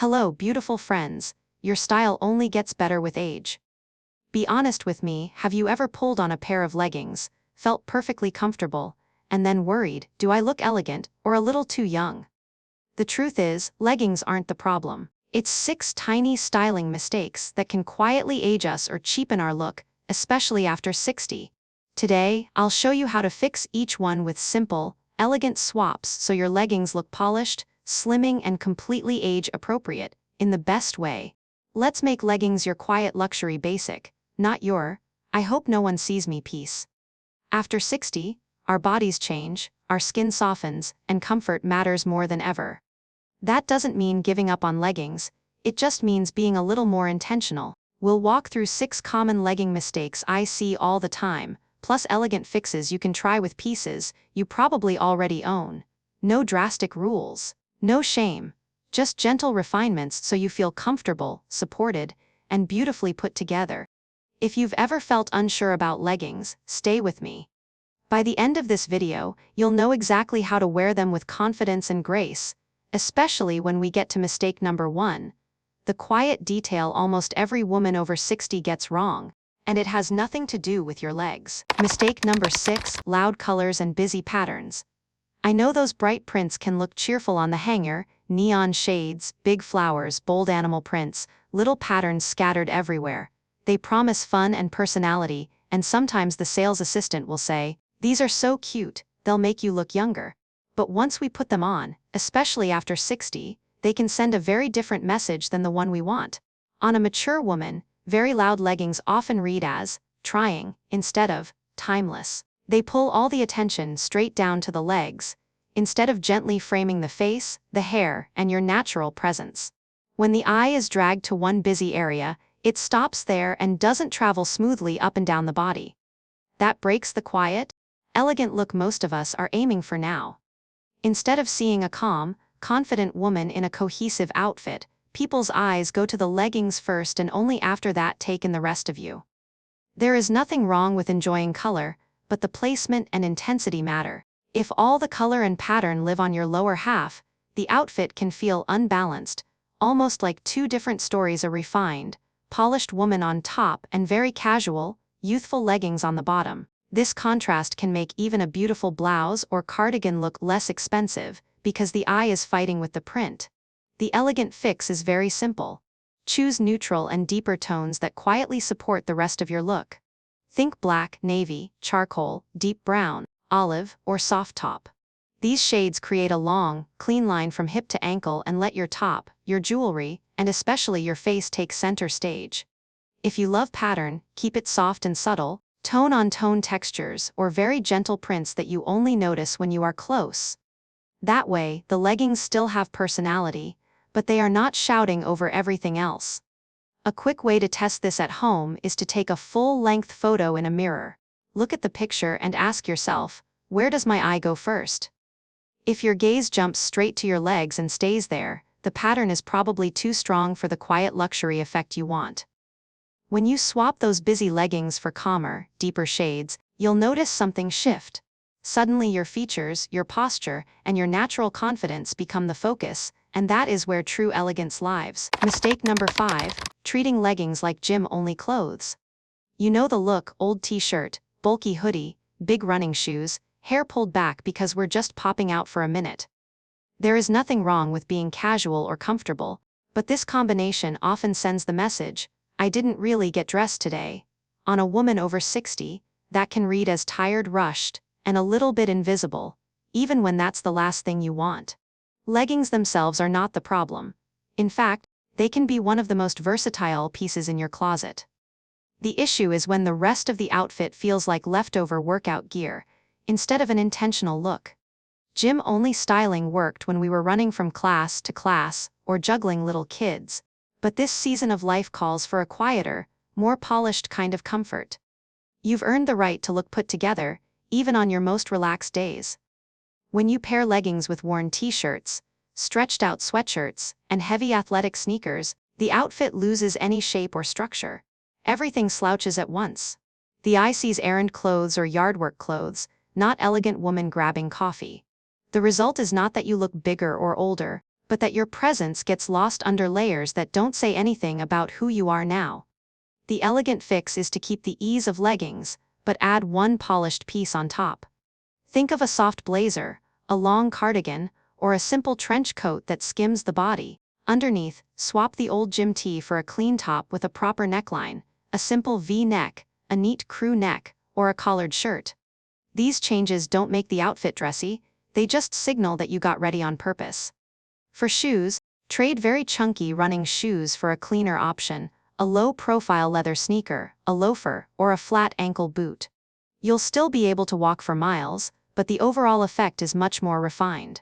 Hello, beautiful friends. Your style only gets better with age. Be honest with me, have you ever pulled on a pair of leggings, felt perfectly comfortable, and then worried, do I look elegant or a little too young? The truth is, leggings aren't the problem. It's 6 tiny styling mistakes that can quietly age us or cheapen our look, especially after 60. Today, I'll show you how to fix each one with simple, elegant swaps so your leggings look polished, slimming and completely age-appropriate, in the best way. Let's make leggings your quiet luxury basic, not your, I hope no one sees me piece. After 60, our bodies change, our skin softens, and comfort matters more than ever. That doesn't mean giving up on leggings, it just means being a little more intentional. We'll walk through 6 common legging mistakes I see all the time, plus elegant fixes you can try with pieces you probably already own. No drastic rules, no shame, just gentle refinements so you feel comfortable, supported, and beautifully put together. If you've ever felt unsure about leggings, stay with me. By the end of this video, you'll know exactly how to wear them with confidence and grace, especially when we get to mistake number 1. The quiet detail almost every woman over 60 gets wrong, and it has nothing to do with your legs. Mistake number 6, loud colors and busy patterns. I know those bright prints can look cheerful on the hanger, neon shades, big flowers, bold animal prints, little patterns scattered everywhere. They promise fun and personality, and sometimes the sales assistant will say, "These are so cute, they'll make you look younger." But once we put them on, especially after 60, they can send a very different message than the one we want. On a mature woman, very loud leggings often read as trying instead of timeless. They pull all the attention straight down to the legs, instead of gently framing the face, the hair, and your natural presence. When the eye is dragged to one busy area, it stops there and doesn't travel smoothly up and down the body. That breaks the quiet, elegant look most of us are aiming for now. Instead of seeing a calm, confident woman in a cohesive outfit, people's eyes go to the leggings first and only after that take in the rest of you. There is nothing wrong with enjoying color, but the placement and intensity matter. If all the color and pattern live on your lower half, the outfit can feel unbalanced, almost like 2 different stories: a refined, polished woman on top and very casual, youthful leggings on the bottom. This contrast can make even a beautiful blouse or cardigan look less expensive, because the eye is fighting with the print. The elegant fix is very simple. Choose neutral and deeper tones that quietly support the rest of your look. Think black, navy, charcoal, deep brown, olive, or soft taupe. These shades create a long, clean line from hip to ankle and let your top, your jewelry, and especially your face take center stage. If you love pattern, keep it soft and subtle, tone-on-tone textures, or very gentle prints that you only notice when you are close. That way, the leggings still have personality, but they are not shouting over everything else. A quick way to test this at home is to take a full-length photo in a mirror. Look at the picture and ask yourself, where does my eye go first? If your gaze jumps straight to your legs and stays there, the pattern is probably too strong for the quiet luxury effect you want. When you swap those busy leggings for calmer, deeper shades, you'll notice something shift. Suddenly your features, your posture, and your natural confidence become the focus, and that is where true elegance lives. Mistake number 5, treating leggings like gym-only clothes. You know the look: old t-shirt, bulky hoodie, big running shoes, hair pulled back because we're just popping out for a minute. There is nothing wrong with being casual or comfortable, but this combination often sends the message, "I didn't really get dressed today." On a woman over 60, that can read as tired, rushed, and a little bit invisible, even when that's the last thing you want. Leggings themselves are not the problem. In fact, they can be one of the most versatile pieces in your closet. The issue is when the rest of the outfit feels like leftover workout gear, instead of an intentional look. Gym-only styling worked when we were running from class to class or juggling little kids, but this season of life calls for a quieter, more polished kind of comfort. You've earned the right to look put together, even on your most relaxed days. When you pair leggings with worn t-shirts, stretched-out sweatshirts, and heavy athletic sneakers, the outfit loses any shape or structure. Everything slouches at once. The eye sees errand clothes or yard work clothes, not elegant woman grabbing coffee. The result is not that you look bigger or older, but that your presence gets lost under layers that don't say anything about who you are now. The elegant fix is to keep the ease of leggings, but add one polished piece on top. Think of a soft blazer, a long cardigan, or a simple trench coat that skims the body. Underneath, swap the old gym tee for a clean top with a proper neckline, a simple V-neck, a neat crew neck, or a collared shirt. These changes don't make the outfit dressy, they just signal that you got ready on purpose. For shoes, trade very chunky running shoes for a cleaner option, a low-profile leather sneaker, a loafer, or a flat ankle boot. You'll still be able to walk for miles, but the overall effect is much more refined.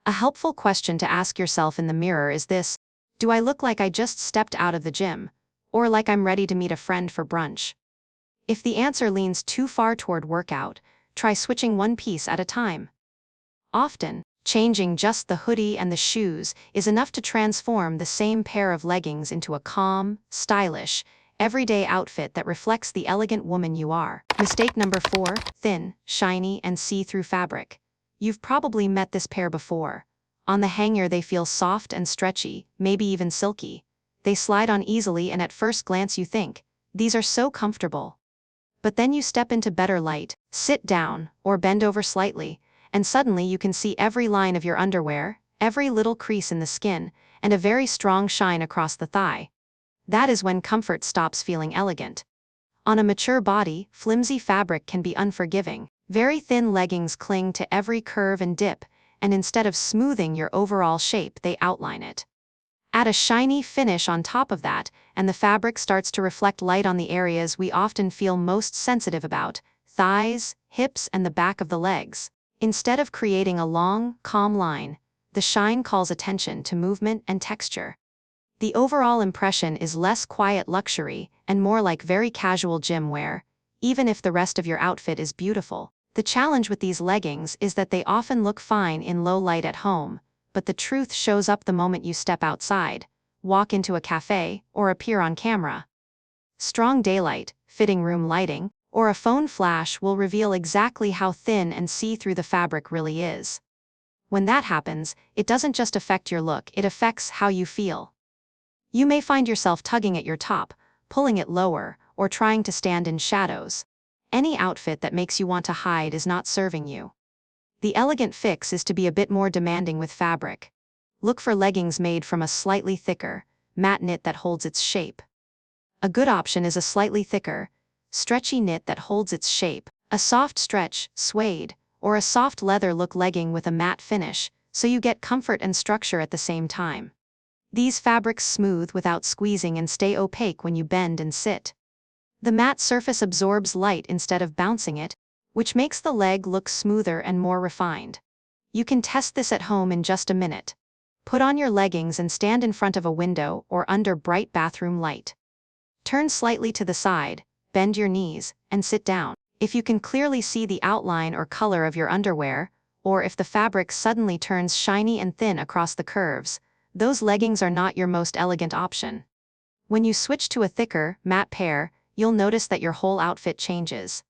A helpful question to ask yourself in the mirror is this: do I look like I just stepped out of the gym, or like I'm ready to meet a friend for brunch? If the answer leans too far toward workout, try switching one piece at a time. Often, changing just the hoodie and the shoes is enough to transform the same pair of leggings into a calm, stylish, everyday outfit that reflects the elegant woman you are. Mistake number 4, thin, shiny, and see-through fabric. You've probably met this pair before. On the hanger they feel soft and stretchy, maybe even silky. They slide on easily and at first glance you think, these are so comfortable. But then you step into better light, sit down, or bend over slightly, and suddenly you can see every line of your underwear, every little crease in the skin, and a very strong shine across the thigh. That is when comfort stops feeling elegant. On a mature body, flimsy fabric can be unforgiving. Very thin leggings cling to every curve and dip, and instead of smoothing your overall shape, they outline it. Add a shiny finish on top of that, and the fabric starts to reflect light on the areas we often feel most sensitive about: thighs, hips, and the back of the legs. Instead of creating a long, calm line, the shine calls attention to movement and texture. The overall impression is less quiet luxury and more like very casual gym wear, even if the rest of your outfit is beautiful. The challenge with these leggings is that they often look fine in low light at home, but the truth shows up the moment you step outside, walk into a cafe, or appear on camera. Strong daylight, fitting room lighting, or a phone flash will reveal exactly how thin and see-through the fabric really is. When that happens, it doesn't just affect your look, it affects how you feel. You may find yourself tugging at your top, pulling it lower, or trying to stand in shadows. Any outfit that makes you want to hide is not serving you. The elegant fix is to be a bit more demanding with fabric. Look for leggings made from a slightly thicker, matte knit that holds its shape. A good option is a slightly thicker, stretchy knit that holds its shape, a soft stretch, suede, or a soft leather look legging with a matte finish, so you get comfort and structure at the same time. These fabrics smooth without squeezing and stay opaque when you bend and sit. The matte surface absorbs light instead of bouncing it, which makes the leg look smoother and more refined. You can test this at home in just a minute. Put on your leggings and stand in front of a window or under bright bathroom light. Turn slightly to the side, bend your knees, and sit down. If you can clearly see the outline or color of your underwear, or if the fabric suddenly turns shiny and thin across the curves, those leggings are not your most elegant option. When you switch to a thicker, matte pair, you'll notice that your whole outfit changes.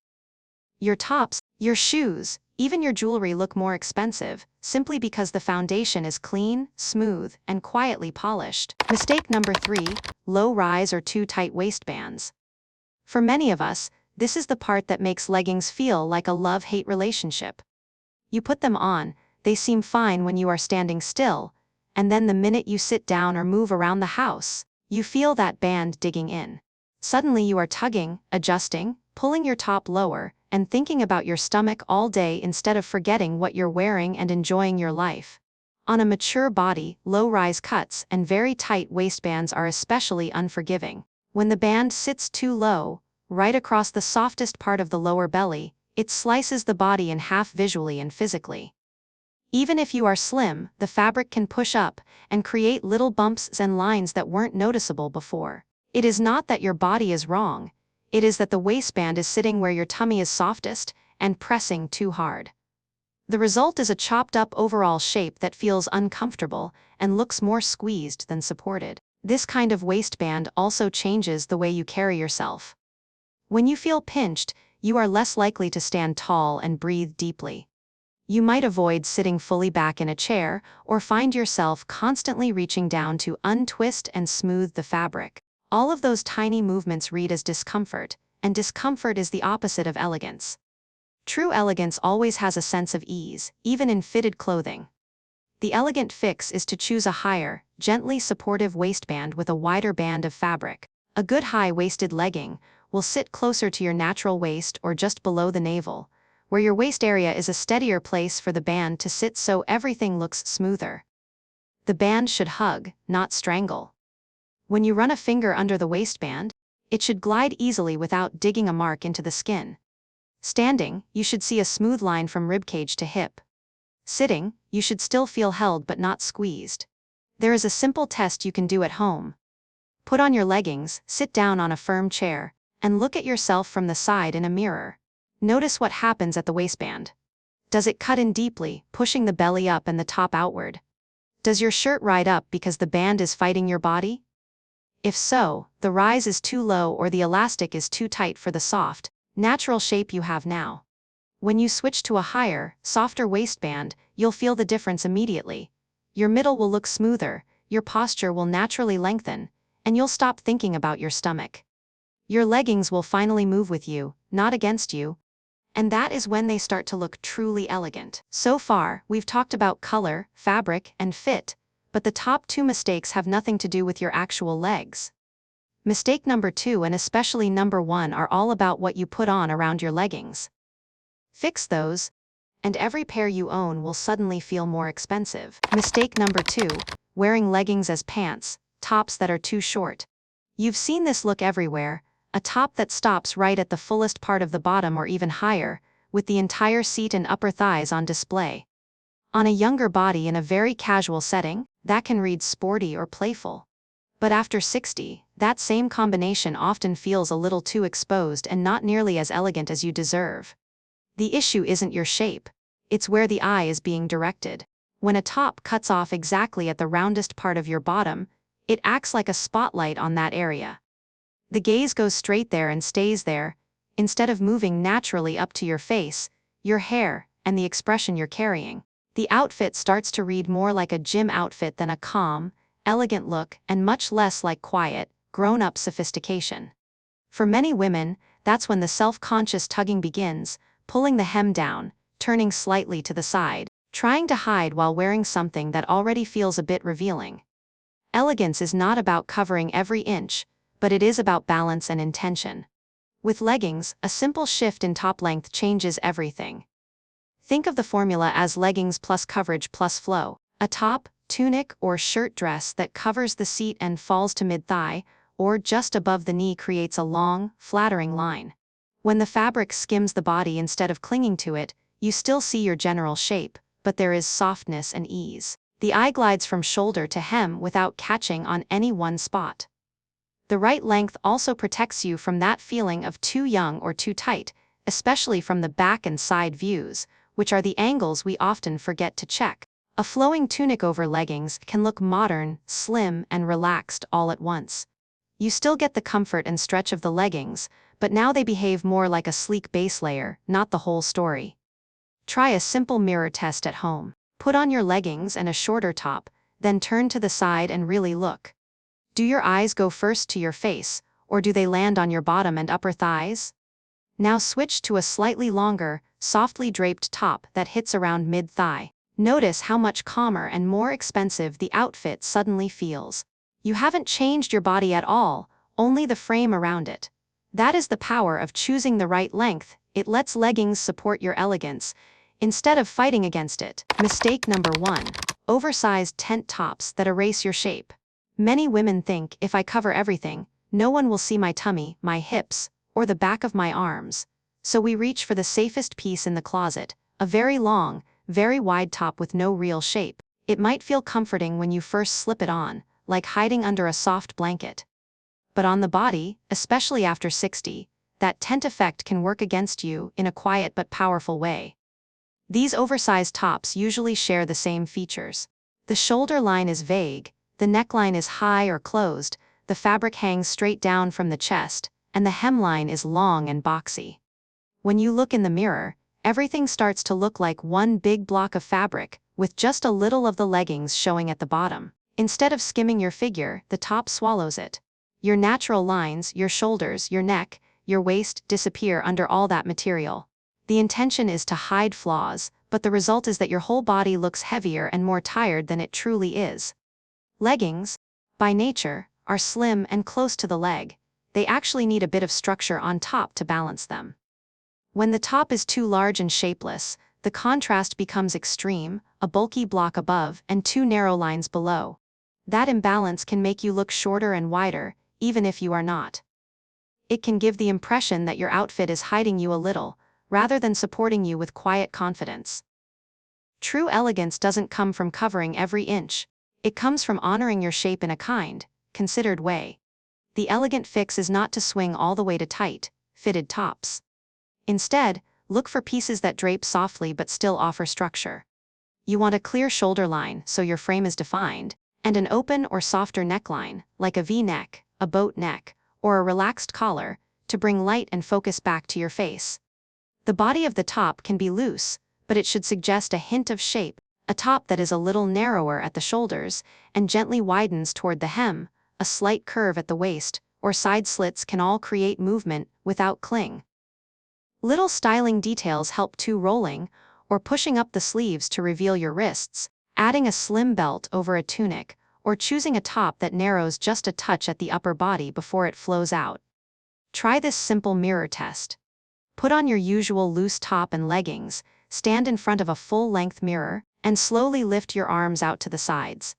Your tops, your shoes, even your jewelry look more expensive, simply because the foundation is clean, smooth, and quietly polished. Mistake number 3, low rise or too tight waistbands. For many of us, this is the part that makes leggings feel like a love-hate relationship. You put them on, they seem fine when you are standing still, and then the minute you sit down or move around the house, you feel that band digging in. Suddenly you are tugging, adjusting, pulling your top lower, and thinking about your stomach all day instead of forgetting what you're wearing and enjoying your life. On a mature body, low-rise cuts and very tight waistbands are especially unforgiving. When the band sits too low, right across the softest part of the lower belly, it slices the body in half visually and physically. Even if you are slim, the fabric can push up and create little bumps and lines that weren't noticeable before. It is not that your body is wrong, it is that the waistband is sitting where your tummy is softest and pressing too hard. The result is a chopped up overall shape that feels uncomfortable and looks more squeezed than supported. This kind of waistband also changes the way you carry yourself. When you feel pinched, you are less likely to stand tall and breathe deeply. You might avoid sitting fully back in a chair, or find yourself constantly reaching down to untwist and smooth the fabric. All of those tiny movements read as discomfort, and discomfort is the opposite of elegance. True elegance always has a sense of ease, even in fitted clothing. The elegant fix is to choose a higher, gently supportive waistband with a wider band of fabric. A good high-waisted legging will sit closer to your natural waist or just below the navel, where your waist area is a steadier place for the band to sit so everything looks smoother. The band should hug, not strangle. When you run a finger under the waistband, it should glide easily without digging a mark into the skin. Standing, you should see a smooth line from ribcage to hip. Sitting, you should still feel held but not squeezed. There is a simple test you can do at home. Put on your leggings, sit down on a firm chair, and look at yourself from the side in a mirror. Notice what happens at the waistband. Does it cut in deeply, pushing the belly up and the top outward? Does your shirt ride up because the band is fighting your body? If so, the rise is too low or the elastic is too tight for the soft, natural shape you have now. When you switch to a higher, softer waistband, you'll feel the difference immediately. Your middle will look smoother, your posture will naturally lengthen, and you'll stop thinking about your stomach. Your leggings will finally move with you, not against you. And that is when they start to look truly elegant. So far, we've talked about color, fabric, and fit, but the top two mistakes have nothing to do with your actual legs. Mistake number 2 and especially number 1 are all about what you put on around your leggings. Fix those, and every pair you own will suddenly feel more expensive. Mistake number 2, wearing leggings as pants, tops that are too short. You've seen this look everywhere, a top that stops right at the fullest part of the bottom or even higher, with the entire seat and upper thighs on display. On a younger body in a very casual setting, that can read sporty or playful. But after 60, that same combination often feels a little too exposed and not nearly as elegant as you deserve. The issue isn't your shape, it's where the eye is being directed. When a top cuts off exactly at the roundest part of your bottom, it acts like a spotlight on that area. The gaze goes straight there and stays there, instead of moving naturally up to your face, your hair, and the expression you're carrying. The outfit starts to read more like a gym outfit than a calm, elegant look and much less like quiet, grown-up sophistication. For many women, that's when the self-conscious tugging begins, pulling the hem down, turning slightly to the side, trying to hide while wearing something that already feels a bit revealing. Elegance is not about covering every inch, but it is about balance and intention. With leggings, a simple shift in top length changes everything. Think of the formula as leggings plus coverage plus flow. A top, tunic, or shirt dress that covers the seat and falls to mid-thigh, or just above the knee creates a long, flattering line. When the fabric skims the body instead of clinging to it, you still see your general shape, but there is softness and ease. The eye glides from shoulder to hem without catching on any one spot. The right length also protects you from that feeling of too young or too tight, especially from the back and side views, which are the angles we often forget to check. A flowing tunic over leggings can look modern, slim, and relaxed all at once. You still get the comfort and stretch of the leggings, but now they behave more like a sleek base layer, not the whole story. Try a simple mirror test at home. Put on your leggings and a shorter top, then turn to the side and really look. Do your eyes go first to your face, or do they land on your bottom and upper thighs? Now switch to a slightly longer, softly draped top that hits around mid-thigh. Notice how much calmer and more expensive the outfit suddenly feels. You haven't changed your body at all, only the frame around it. That is the power of choosing the right length. It lets leggings support your elegance, instead of fighting against it. Mistake number 1. Oversized tent tops that erase your shape. Many women think if I cover everything, no one will see my tummy, my hips, or the back of my arms. So we reach for the safest piece in the closet, a very long, very wide top with no real shape. It might feel comforting when you first slip it on, like hiding under a soft blanket. But on the body, especially after 60, that tent effect can work against you in a quiet but powerful way. These oversized tops usually share the same features. The shoulder line is vague, the neckline is high or closed, the fabric hangs straight down from the chest, and the hemline is long and boxy. When you look in the mirror, everything starts to look like one big block of fabric, with just a little of the leggings showing at the bottom. Instead of skimming your figure, the top swallows it. Your natural lines, your shoulders, your neck, your waist disappear under all that material. The intention is to hide flaws, but the result is that your whole body looks heavier and more tired than it truly is. Leggings, by nature, are slim and close to the leg. They actually need a bit of structure on top to balance them. When the top is too large and shapeless, the contrast becomes extreme, a bulky block above and two narrow lines below. That imbalance can make you look shorter and wider, even if you are not. It can give the impression that your outfit is hiding you a little, rather than supporting you with quiet confidence. True elegance doesn't come from covering every inch. It comes from honoring your shape in a kind, considered way. The elegant fix is not to swing all the way to tight, fitted tops. Instead, look for pieces that drape softly but still offer structure. You want a clear shoulder line so your frame is defined, and an open or softer neckline, like a V-neck, a boat neck, or a relaxed collar, to bring light and focus back to your face. The body of the top can be loose, but it should suggest a hint of shape, a top that is a little narrower at the shoulders and gently widens toward the hem, a slight curve at the waist, or side slits can all create movement without cling. Little styling details help too: rolling, or pushing up the sleeves to reveal your wrists, adding a slim belt over a tunic, or choosing a top that narrows just a touch at the upper body before it flows out. Try this simple mirror test. Put on your usual loose top and leggings, stand in front of a full-length mirror, and slowly lift your arms out to the sides.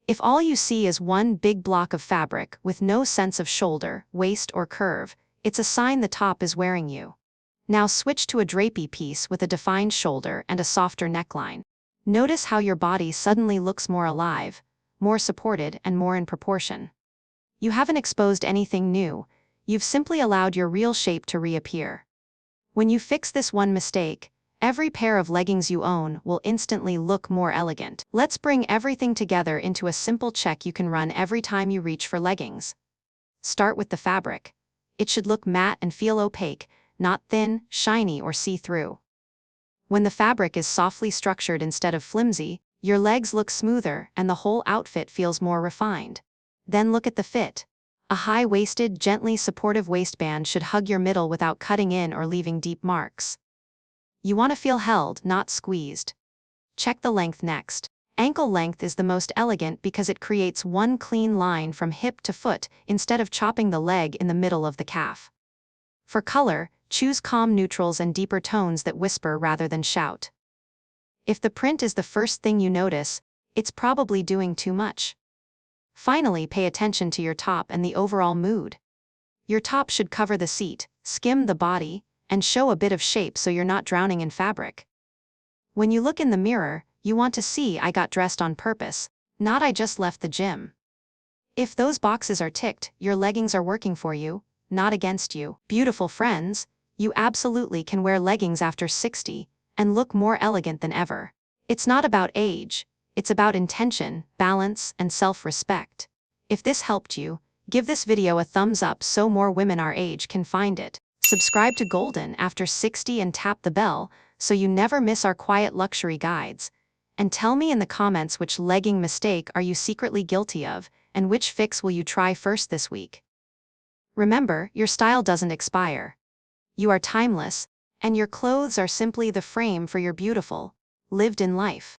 If all you see is one big block of fabric with no sense of shoulder, waist, or curve, it's a sign the top is wearing you. Now switch to a drapey piece with a defined shoulder and a softer neckline. Notice how your body suddenly looks more alive, more supported, and more in proportion. You haven't exposed anything new, you've simply allowed your real shape to reappear. When you fix this one mistake, every pair of leggings you own will instantly look more elegant. Let's bring everything together into a simple check you can run every time you reach for leggings. Start with the fabric. It should look matte and feel opaque, not thin, shiny, or see-through. When the fabric is softly structured instead of flimsy, your legs look smoother and the whole outfit feels more refined. Then look at the fit. A high-waisted, gently supportive waistband should hug your middle without cutting in or leaving deep marks. You want to feel held, not squeezed. Check the length next. Ankle length is the most elegant because it creates one clean line from hip to foot instead of chopping the leg in the middle of the calf. For color, choose calm neutrals and deeper tones that whisper rather than shout. If the print is the first thing you notice, it's probably doing too much. Finally, pay attention to your top and the overall mood. Your top should cover the seat, skim the body, and show a bit of shape so you're not drowning in fabric. When you look in the mirror, you want to see "I got dressed on purpose," not "I just left the gym." If those boxes are ticked, your leggings are working for you, not against you. Beautiful friends, you absolutely can wear leggings after 60 and look more elegant than ever. It's not about age, it's about intention, balance, and self-respect. If this helped you, give this video a thumbs up so more women our age can find it. Subscribe to Golden After 60 and tap the bell so you never miss our quiet luxury guides. And tell me in the comments which legging mistake are you secretly guilty of, and which fix will you try first this week. Remember, your style doesn't expire. You are timeless, and your clothes are simply the frame for your beautiful, lived-in life.